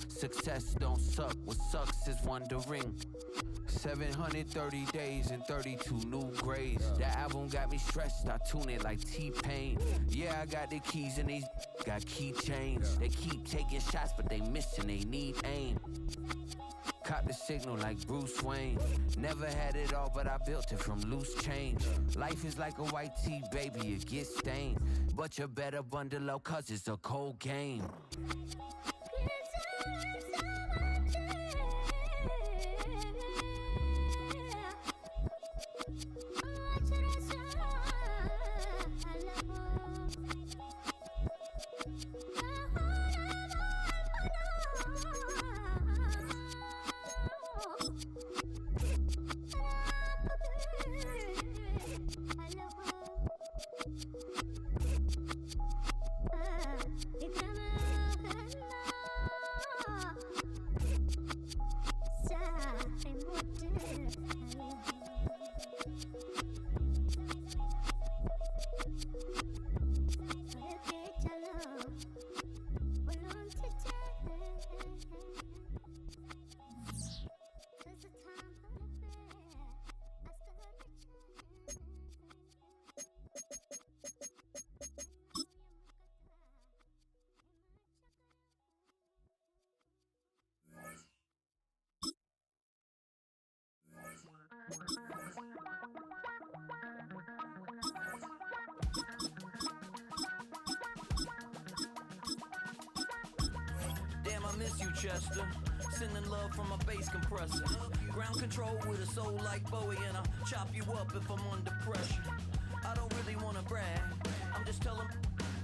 Success don't suck, what sucks is wondering. 730 days and 32 new grades. That album got me stressed, I tune it like T-Pain. Yeah, I got the keys and these got keychains. They keep taking shots, but they missing, they need aim. Caught the signal like Bruce Wayne. Never had it all, but I built it from loose change. Life is like a white tee, baby, it gets stained. But you better bundle up, cause it's a cold game. Damn, I miss you, Chester. Sending love from a bass compressor. Ground control with a soul like Bowie, and I'll chop you up if I'm under pressure. I don't really want to brag. I'm just telling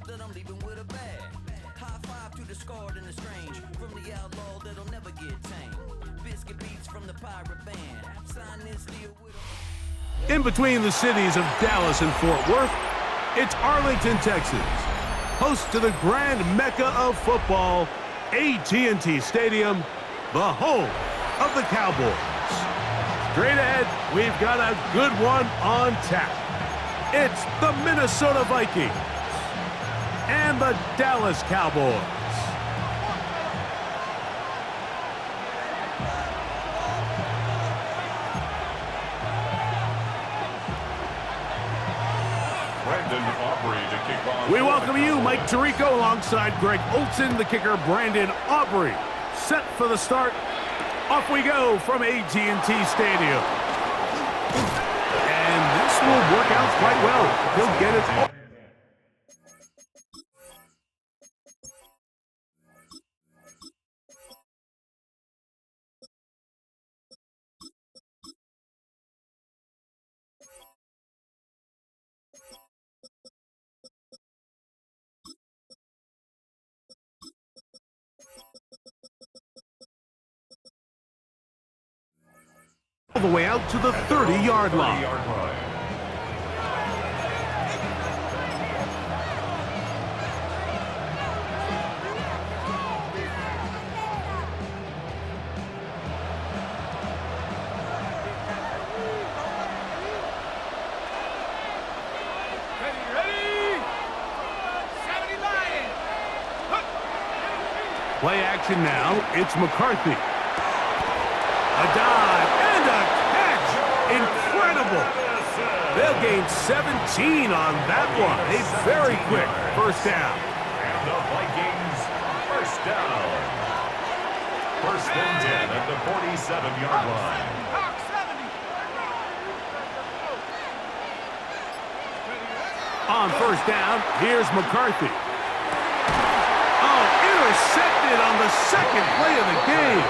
that I'm leaving with a bag. High five to the scarred and the strange. From the outlaw that'll never get tamed. Biscuit beats from the pirate band. Sign this deal with a... In between the cities of Dallas and Fort Worth, it's Arlington, Texas. Host to the grand mecca of football, AT&T Stadium, the home of the Cowboys. Straight ahead, we've got a good one on tap. It's the Minnesota Vikings and the Dallas Cowboys. We welcome you, Mike Tirico, alongside Greg Olson, the kicker, Brandon Aubrey. Set for the start. Off we go from AT&T Stadium. And this will work out quite well. He'll get it all. All the way out to the 30-yard line. Play action now. It's McCarthy. A dive and a catch. Incredible. They'll gain 17 on that one. A very quick first down. And the Vikings first down. First and 10 at the 47-yard line. On first down, here's McCarthy. Intercepted on the second play of the game.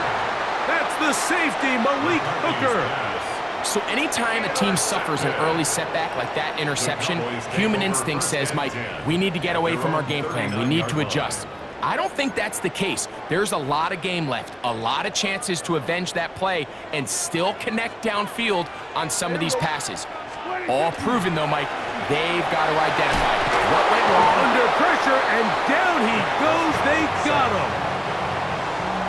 That's the safety, Malik Hooker. So anytime a team suffers an early setback like that interception, human instinct says, Mike, we need to get away from our game plan. We need to adjust. I don't think that's the case. There's a lot of game left, a lot of chances to avenge that play and still connect downfield on some of these passes. All proven, though, Mike, they've got to identify what went wrong. Under pressure, and down he goes. They got him.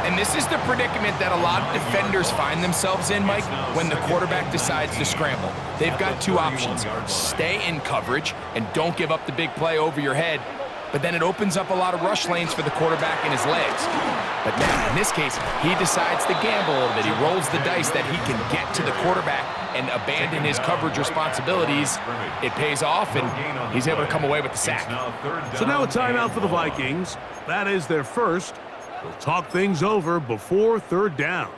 And this is the predicament that a lot of defenders find themselves in, Mike, when the quarterback decides to scramble. They've got two options. Stay in coverage and don't give up the big play over your head, but then it opens up a lot of rush lanes for the quarterback and his legs. But now, in this case, he decides to gamble a little bit. He rolls the dice that he can get to the quarterback and abandon his coverage responsibilities. It pays off, and he's able to come away with the sack. So now a timeout for the Vikings. That is their first. We'll talk things over before third down.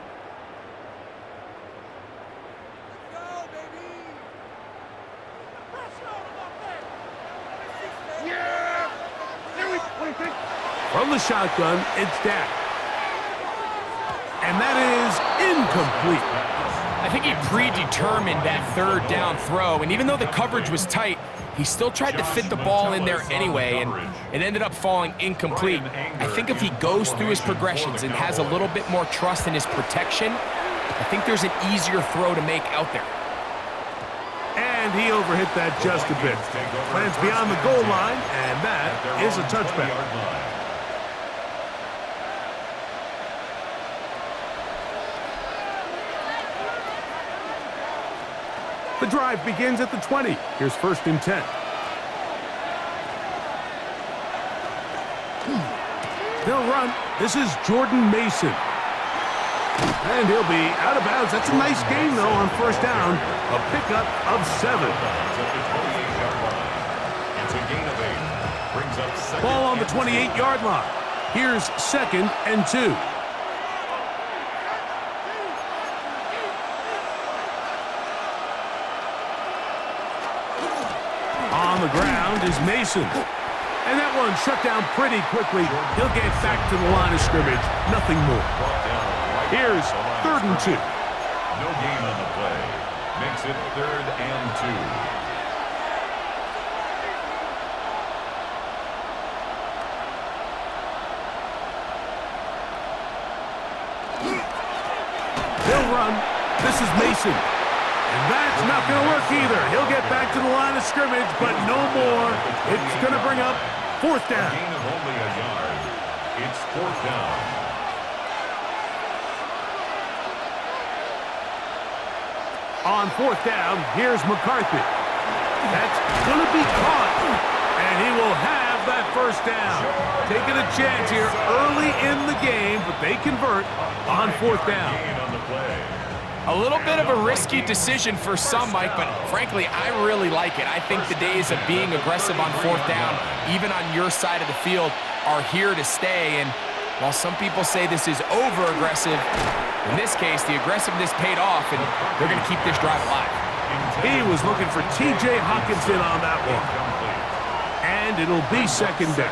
From the shotgun, it's Dak. And that is incomplete. I think he predetermined that third down throw, and even though the coverage was tight, he still tried to fit the ball in there anyway, and it ended up falling incomplete. I think if he goes through his progressions and has a little bit more trust in his protection, I think there's an easier throw to make out there. And he overhit that just a bit. Lands beyond the goal line, and that is a touchback. The drive begins at the 20. Here's 1st and 10. They'll run. This is Jordan Mason. And he'll be out of bounds. That's a nice gain, though, on 1st down. A pickup of 7. Ball on the 28-yard line. Here's 2nd and 2. On the ground is Mason. And that one shut down pretty quickly. He'll get back to the line of scrimmage. Nothing more. Here's 3rd and 2. No gain on the play. Makes it 3rd and 2. They'll run. This is Mason. And that's not going to work either. He'll get back to the line of scrimmage, but no more. It's going to bring up 4th down. Gain of only a yard. It's 4th down. On 4th down, here's McCarthy. That's going to be caught, and he will have that 1st down. Taking a chance here early in the game, but they convert on 4th down. A little bit of a risky decision for some, Mike, but frankly, I really like it. I think the days of being aggressive on 4th down, even on your side of the field, are here to stay. And while some people say this is over-aggressive, in this case, the aggressiveness paid off, and they're going to keep this drive alive. He was looking for T.J. Hawkinson on that one. And it'll be 2nd down.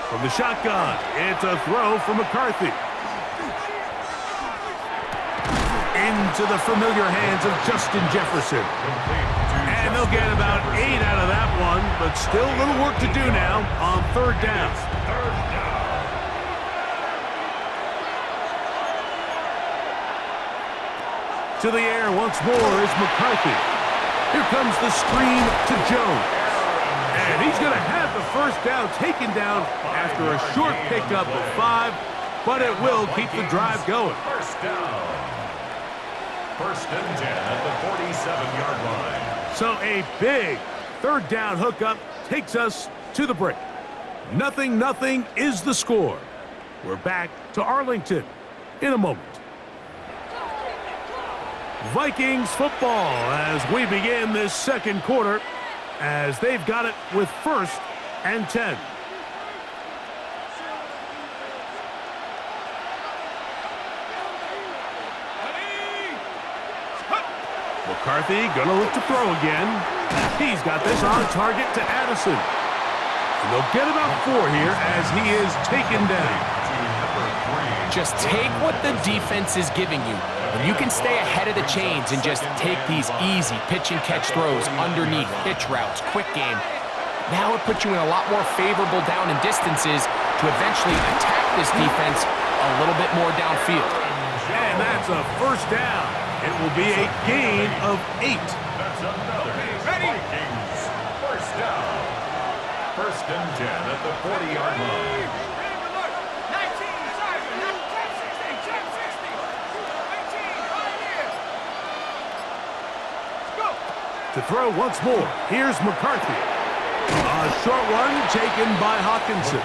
From the shotgun, it's a throw from McCarthy. Into the familiar hands of Justin Jefferson. And they'll get about 8 out of that one, but still a little work to do now on 3rd down. To the air once more is McCarthy. Here comes the screen to Jones. And he's going to have the 1st down taken down after a short pickup of 5, but it will keep the drive going. 1st down. 1st and 10 at the 47-yard line. So a big 3rd down hookup takes us to the break. 0-0 is the score. We're back to Arlington in a moment. Vikings football as we begin this 2nd quarter, as they've got it with 1st and 10. McCarthy going to look to throw again. He's got this on target to Addison. And they'll get about 4 here as he is taken down. Just take what the defense is giving you, and you can stay ahead of the chains and just take these easy pitch and catch throws underneath, hitch routes, quick game. Now it puts you in a lot more favorable down and distances to eventually attack this defense a little bit more downfield. And that's a 1st down. It will be a gain of 8. That's another Vikings 1st down. First and 10 at the 40-yard line. To throw once more, here's McCarthy. A short one taken by Hawkinson.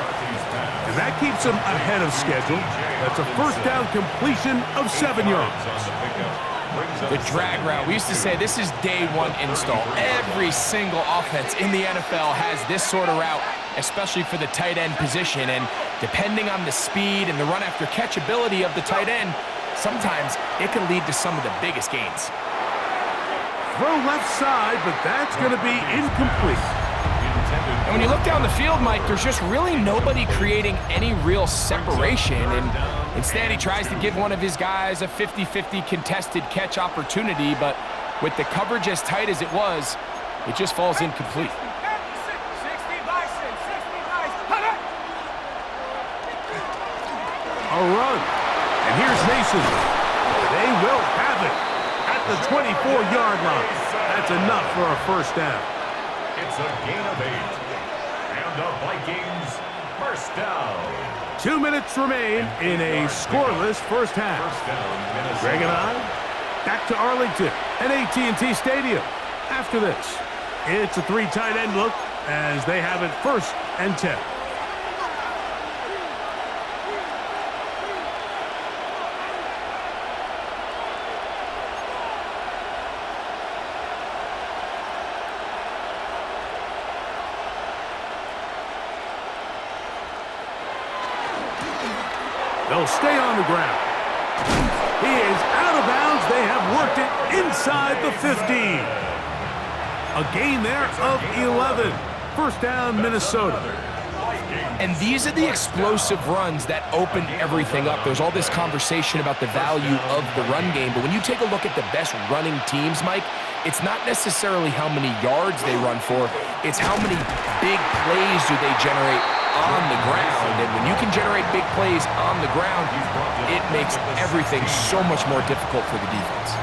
And that keeps him ahead of schedule. That's a first down completion of 7 yards. The drag route. We used to say this is day one install. Every single offense in the NFL has this sort of route, especially for the tight end position. And depending on the speed and the run after catch ability of the tight end, sometimes it can lead to some of the biggest gains. Throw left side, but that's going to be incomplete. And when you look down the field, Mike, there's just really nobody creating any real separation. And instead, he tries to give one of his guys a 50-50 contested catch opportunity. But with the coverage as tight as it was, it just falls incomplete. A run. And here's Mason. They will have it at the 24-yard line. That's enough for a first down. It's a gain of 8. And the Vikings first down. 2 minutes remain in a scoreless first half. First down, Minnesota. Greg and I, back to Arlington at AT&T Stadium. After this, it's a 3 tight end look as they have it first and 10. They'll stay on the ground. He is out of bounds. They have worked it inside the 15. A gain there of 11. First down, Minnesota. And these are the explosive runs that open everything up. There's all this conversation about the value of the run game, but when you take a look at the best running teams, Mike, it's not necessarily how many yards they run for, it's how many big plays do they generate on the ground. And when you can generate big plays on the ground, it makes everything so much more difficult for the defense.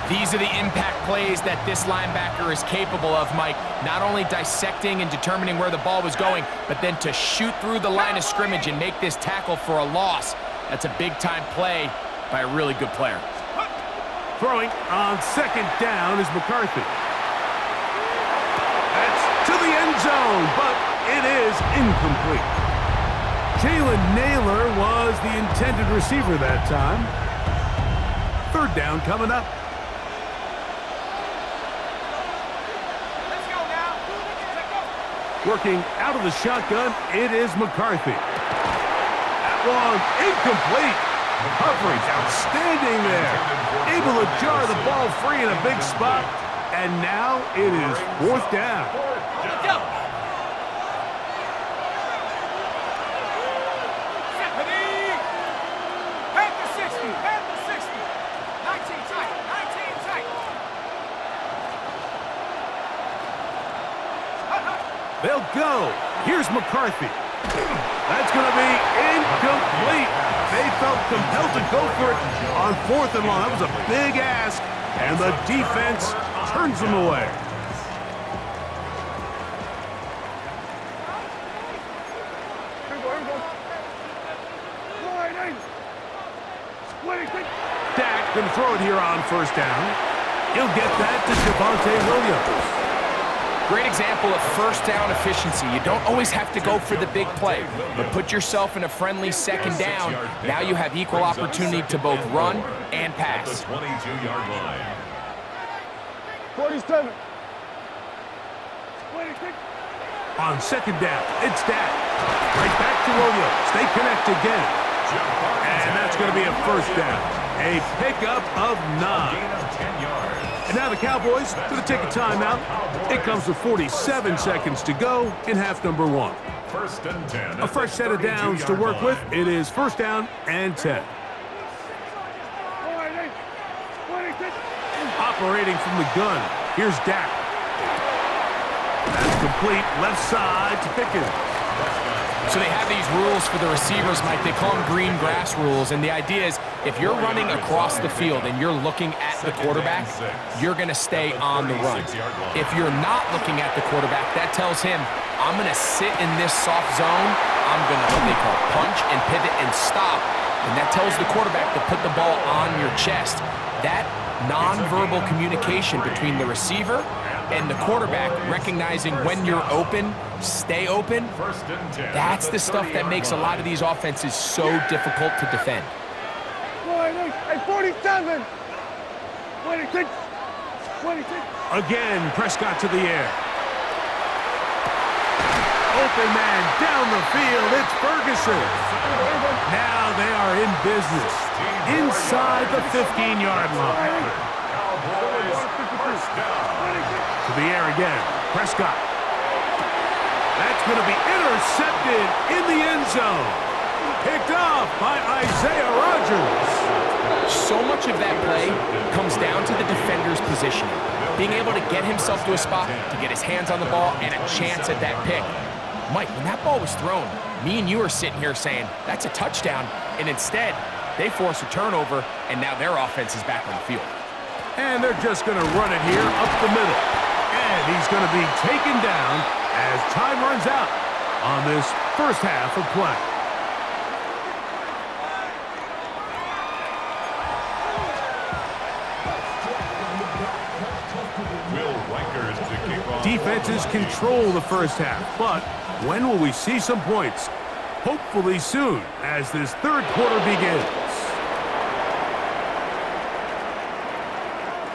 These are the impact plays that this linebacker is capable of, Mike. Not only dissecting and determining where the ball was going, but then to shoot through the line of scrimmage and make this tackle for a loss. That's a big-time play by a really good player. Throwing on second down is McCarthy. That's to the end zone, but it is incomplete. Jalen Naylor was the intended receiver that time. Third down coming up. Working out of the shotgun, it is McCarthy. That one incomplete. Coverage outstanding there. Able to jar the ball free in a big spot. And now it is fourth down. They'll go. Here's McCarthy. That's going to be incomplete. They felt compelled to go for it on fourth and long. That was a big ask, and the defense turns them away. Dak can throw it here on first down. He'll get that to Javonte Williams. Great example of first down efficiency. You don't always have to go for the big play, but put yourself in a friendly second down. Now you have equal opportunity to both run and pass. 22-yard line. 47. On second down, it's Dak. Right back to Williams. They connect again. And that's going to be a first down. A pickup of 9. Gain of 10 yards. And now the Cowboys going to take a timeout. It comes with 47 seconds to go in half number 1. First and 10. A fresh set of downs to work with. It is first down and 10. Operating from the gun. Here's Dak. That's complete. Left side to Pickens. So they have these rules for the receivers, Mike. They call them green grass rules. And the idea is if you're running across the field and you're looking at the quarterback, you're going to stay on the run. If you're not looking at the quarterback, that tells him, I'm going to sit in this soft zone. I'm going to what they call punch and pivot and stop. And that tells the quarterback to put the ball on your chest. That nonverbal communication between the receiver and the quarterback, recognizing when you're open, stay open, that's the stuff that makes a lot of these offenses so difficult to defend. 47! 26! Again, Prescott to the air. Open man down the field, it's Ferguson. Now they are in business, inside the 15-yard line. To the air again, Prescott. That's going to be intercepted in the end zone. Picked off by Isaiah Rodgers. So much of that play comes down to the defender's positioning. Being able to get himself to a spot, to get his hands on the ball, and a chance at that pick. Mike, when that ball was thrown, me and you are sitting here saying, that's a touchdown, and instead, they force a turnover, and now their offense is back on the field. And they're just going to run it here up the middle. And he's going to be taken down as time runs out on this first half of play. Defenses control the first half, but when will we see some points? Hopefully soon, as this third quarter begins.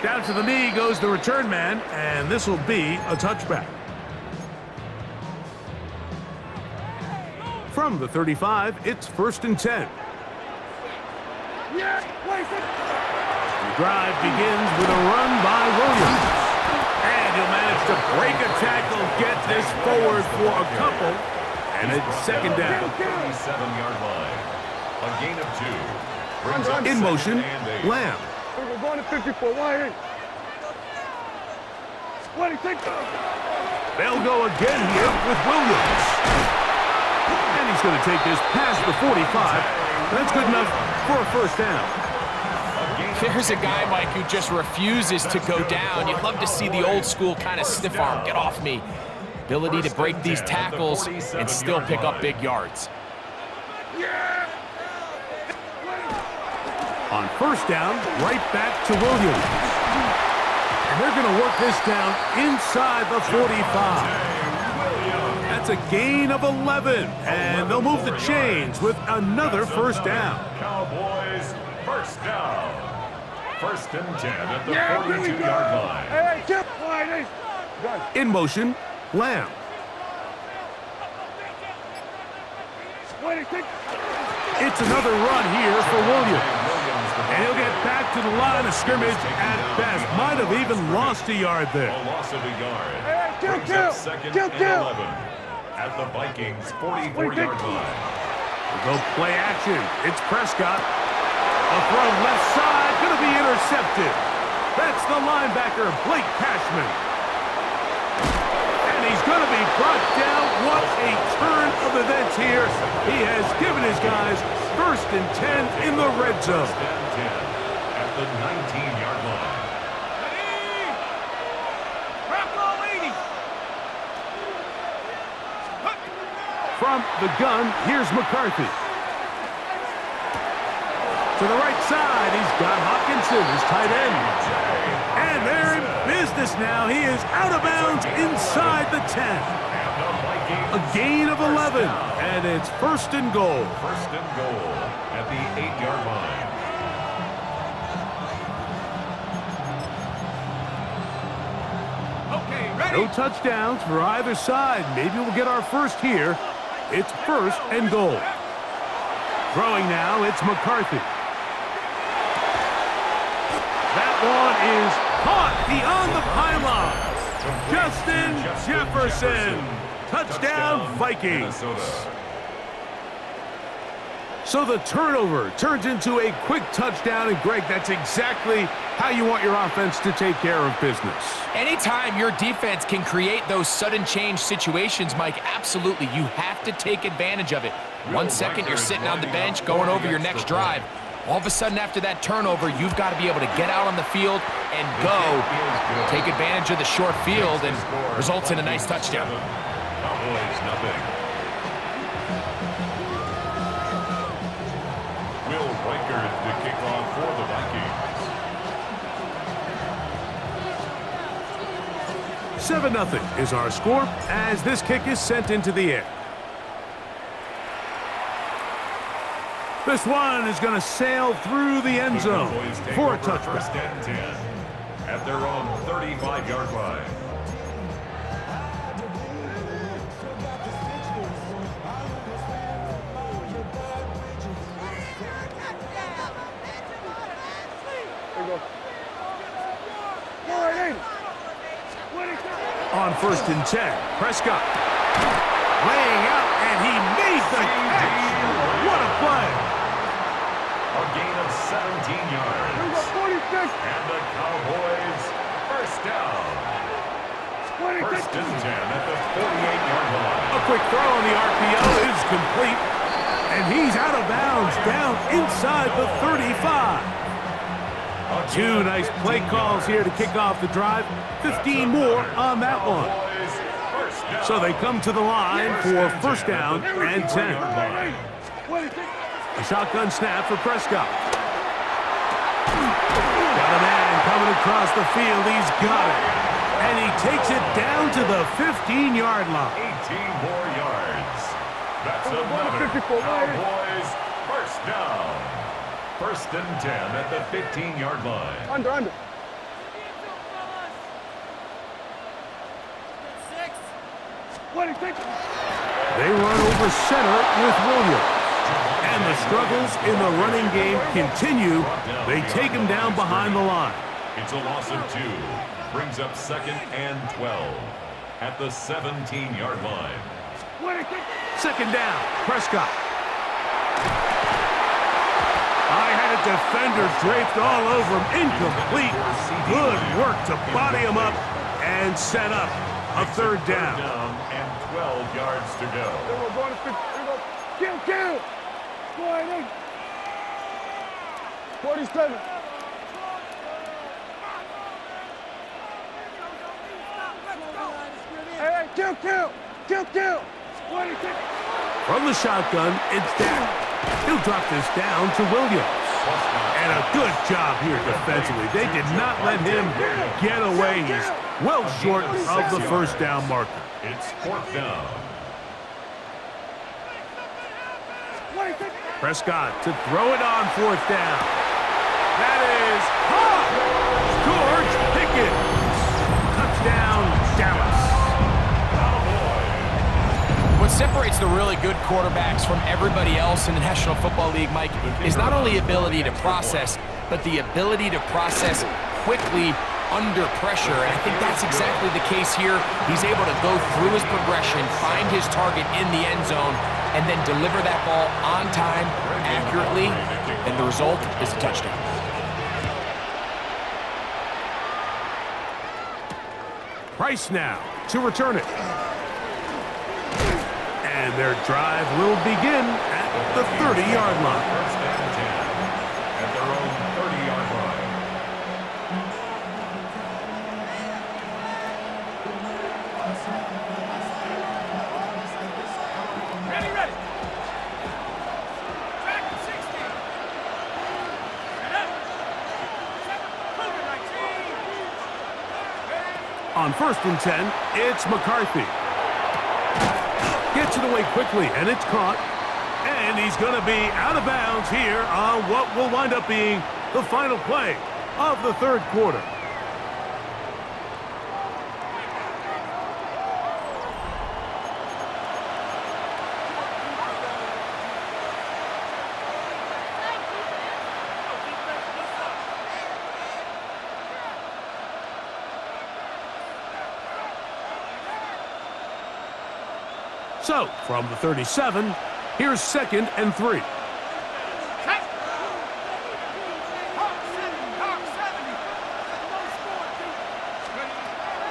Down to the knee goes the return man, and this will be a touchback. From the 35, it's 1st and 10. The drive begins with a run by Williams. And he'll manage to break a tackle, get this forward for a couple, and it's second down. 37-yard line. A gain of 2. Brings up In motion, second and 8. Lamb. We're going to 54. Why? 26. They'll go again here with Williams. And he's going to take this past the 45. That's good enough for a first down. There's a guy, Mike, who just refuses to go down. You'd love to see the old school kind of stiff arm, get off me. Ability to break these tackles and still pick up big yards. On first down, right back to Williams. And they're going to work this down inside the 45. That's a gain of 11, and they'll move the chains with another first down. Cowboys, first down. 1st and 10 at the 42-yard line. In motion, Lamb. It's another run here for Williams. And he'll get back to the line of scrimmage at best. Might have even lost a yard there. A loss of a yard. Brings up 2nd and 11 at the Vikings' 44-yard line. We'll go play action. It's Prescott. A throw left side, going to be intercepted. That's the linebacker, Blake Cashman. And he's going to be brought down. What a turn of events here. He has given his guys 1st and 10 in the red zone. 1st and 10 at the 19-yard line. From the gun, here's McCarthy. To the right side, he's got Hopkinson, his tight end. And they're in business now. He is out of bounds inside the 10. A gain of 11, and it's 1st and goal. 1st and goal at the 8-yard line. No touchdowns for either side. Maybe we'll get our first here. It's 1st and goal. Throwing now, it's McCarthy. That one is caught beyond the pylon. Justin Jefferson. Touchdown, Vikings. So the turnover turns into a quick touchdown, and Greg, that's exactly how you want your offense to take care of business. Anytime your defense can create those sudden change situations, Mike, absolutely, you have to take advantage of it. 1 second, you're sitting on the bench, going over your next drive. All of a sudden, after that turnover, you've got to be able to get out on the field and go, take advantage of the short field, and results in a nice touchdown. Cowboys, nothing. Will Reichert the kickoff for the Vikings. 7-0 is our score as this kick is sent into the air. This one is going to sail through the end zone for a touchback. First and 10 at their own 35-yard line. On first and 10, Prescott laying out, and he made the catch. What a play. A gain of 17 yards. And the Cowboys first down. First and 10 at the 48-yard line. A quick throw on the RPO is complete, and he's out of bounds down inside the 35. Two nice play calls here to kick off the drive. 15 more on that one. So they come to the line for first down and 10. A shotgun snap for Prescott. Got a man coming across the field. He's got it. And he takes it down to the 15-yard line. 18 more yards. That's another Cowboys first down. First and 10 at the 15-yard line. Under. They run over center with Williams. And the struggles in the running game continue. They take him down behind the line. It's a loss of 2. Brings up second and 12 at the 17-yard line. Second down, Prescott. I had a defender draped all over him. Incomplete. Good work to body him up and set up a third down. And 12 yards to go. Kill. 47. Hey, kill. From the shotgun, it's down. He'll drop this down to Williams. And a good job here defensively. They did not let him get away. He's well short of the first down marker. It's fourth down. Prescott to throw it on fourth down. That is caught. George Pickens. Touchdown, Dallas. What separates the really good quarterbacks from everybody else in the National Football League, Mike, is not only ability to process, but the ability to process quickly under pressure. And I think that's exactly the case here. He's able to go through his progression, find his target in the end zone, and then deliver that ball on time, accurately, and the result is a touchdown. Price now to return it. And their drive will begin at the 30-yard line. First and 10 at their own 30-yard line. Ready. Track 60. On first and 10, it's McCarthy. Gets it away quickly, and it's caught. And he's going to be out of bounds here on what will wind up being the final play of the third quarter. So, from the 37, here's second and 3.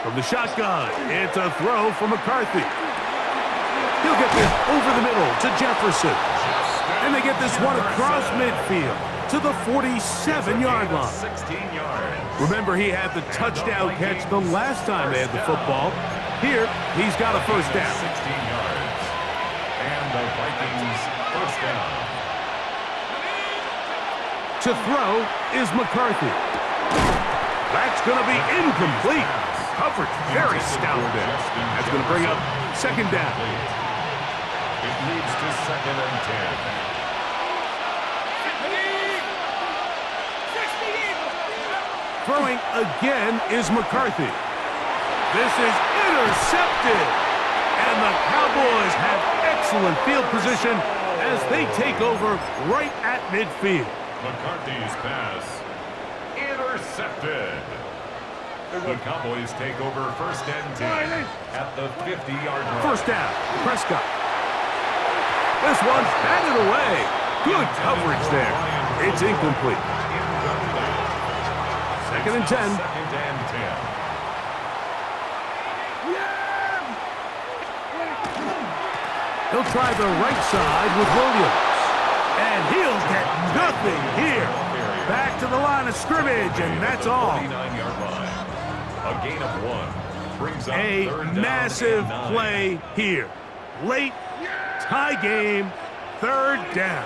From the shotgun, it's a throw from McCarthy. He'll get this over the middle to Jefferson. And they get this one across midfield to the 47-yard line. 16 yards. Remember, he had the touchdown catch the last time they had the football. Here, he's got a first down. 16 yards. And the Vikings first down. To throw is McCarthy. That's going to be incomplete. Coverage very stout there. That's going to bring up second down. It leads to 2nd and 10. Throwing again is McCarthy. This is intercepted. And the Cowboys have excellent field position as they take over right at midfield. McCarthy's pass intercepted. The Cowboys take over 1st and 10 at the 50-yard line. First down, Prescott. This one's batted away. Good coverage there. It's incomplete. 2nd and 10. 2nd and 10. He'll try the right side with Williams. And he'll get nothing here. Back to the line of scrimmage, and that's all. 49-yard line. A gain of 1 brings up A 3rd down massive and 9. play here. Late, tie game, 3rd down.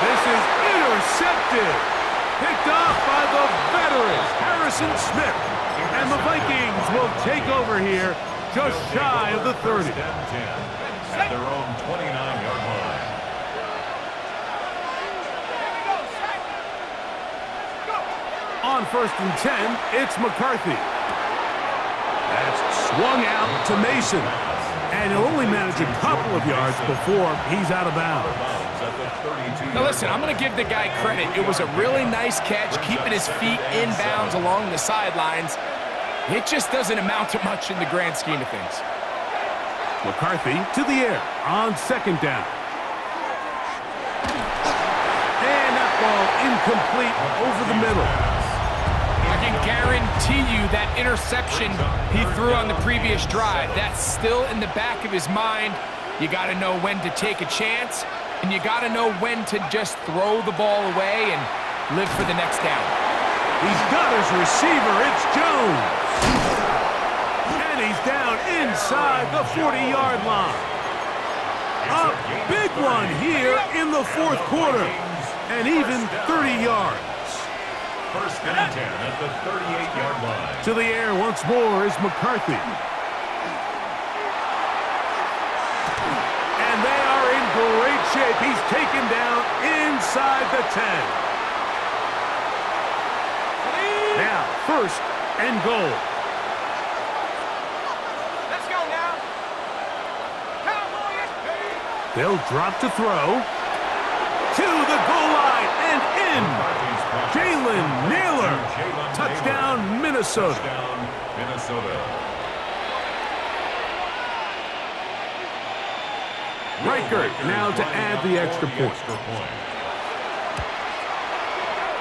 This is intercepted. Picked off by the veteran, Harrison Smith. And the Vikings will take over here just shy of the 30. 1st and 10 at their own 29-yard line. On 1st and 10, it's McCarthy. That's swung out to Mason. And he'll only manage a couple of yards before he's out of bounds. Now listen, I'm going to give the guy credit. It was a really nice catch, keeping his feet in bounds along the sidelines. It just doesn't amount to much in the grand scheme of things. McCarthy to the air on 2nd down. And that ball incomplete over the middle. I can guarantee you that interception he threw on the previous drive, that's still in the back of his mind. You got to know when to take a chance, and you got to know when to just throw the ball away and live for the next down. He's got his receiver. It's Jones. And he's down inside the 40-yard line. A big one here in the 4th quarter. And even 30 yards. 1st and 10 at the 38-yard line. To the air once more is McCarthy. And they are in great shape. He's taken down inside the 10. Now, 1st and goal. Let's go now. Cowboys. They'll drop to throw. To the goal line and in. Jalen Naylor. Touchdown, Minnesota. Touchdown, Minnesota. Reichert now to add the extra point.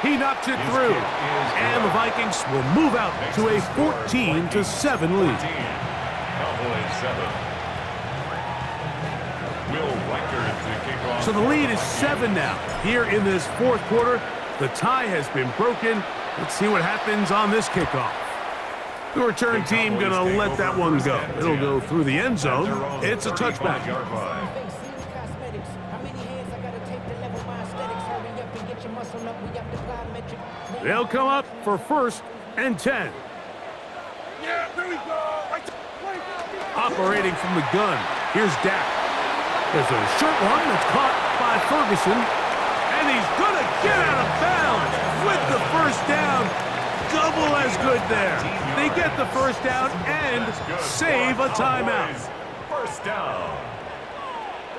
He knocks it through, and the Vikings will move out to a 14-7 lead. Cowboys 7. Will Reichert to kick off. So the lead is 7 now. Here in this 4th quarter, the tie has been broken. Let's see what happens on this kickoff. The return team going to let that one go. It'll go through the end zone. It's a touchback. They'll come up for 1st and 10. Yeah, here we go. Operating from the gun, here's Dak. There's a short one that's caught by Ferguson, and he's going to get out of bounds with the 1st down. Double as good there. They get the 1st down and save a timeout. 1st down.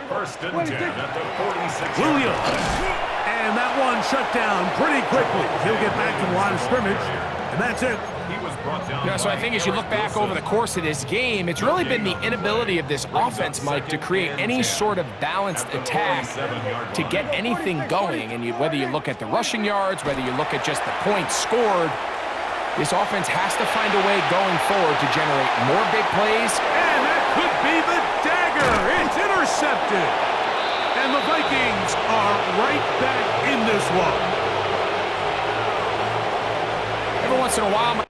1st and 10 at the 46. Williams. And that one shut down pretty quickly. He'll get back to the line of scrimmage, and that's it. He was brought down. Yeah, so I think as you look back over the course of this game, it's really been the inability of this offense, Mike, to create any sort of balanced attack to get anything going. And whether you look at the rushing yards, whether you look at just the points scored, This offense has to find a way going forward to generate more big plays. And that could be the dagger. It's intercepted. And the Vikings are right back in this one. Every once in a while,